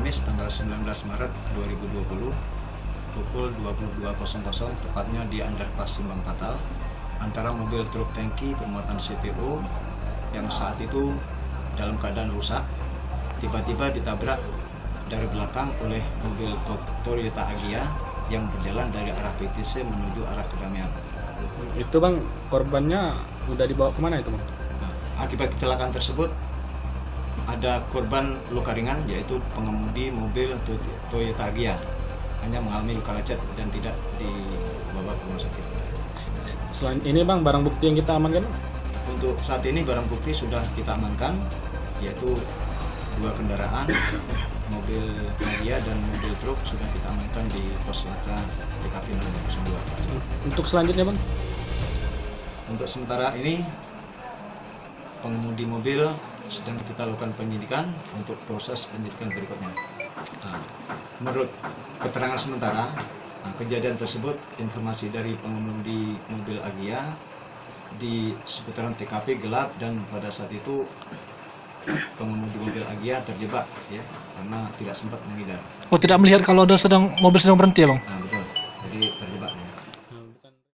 Kamis tanggal 19 Maret 2020 pukul 22.00 tepatnya di underpass Simbang Patal antara mobil truk tangki bermuatan CPO yang saat itu dalam keadaan rusak tiba-tiba ditabrak dari belakang oleh mobil Toyota Agya yang berjalan dari arah PTC menuju arah Kedamian. Itu bang, korbannya udah dibawa kemana itu bang? Nah, akibat kecelakaan tersebut ada korban luka ringan yaitu pengemudi mobil Toyota Agya hanya mengalami luka lecet dan tidak dibawa ke rumah sakit. Selain ini bang, barang bukti yang kita amankan? Untuk saat ini barang bukti sudah kita amankan yaitu 2 kendaraan, mobil Agya dan mobil truk sudah kita amankan di pos laka TKP 002. Untuk selanjutnya bang? Untuk sementara ini pengemudi mobil sedang kita lakukan penyidikan untuk proses penyidikan berikutnya. Nah, menurut keterangan sementara, kejadian tersebut informasi dari pengemudi mobil Agya di seputaran TKP gelap dan pada saat itu pengemudi mobil Agya terjebak ya karena tidak sempat menghindar. Oh, tidak melihat kalau mobil sedang berhenti ya bang? Nah betul, jadi terjebak ya.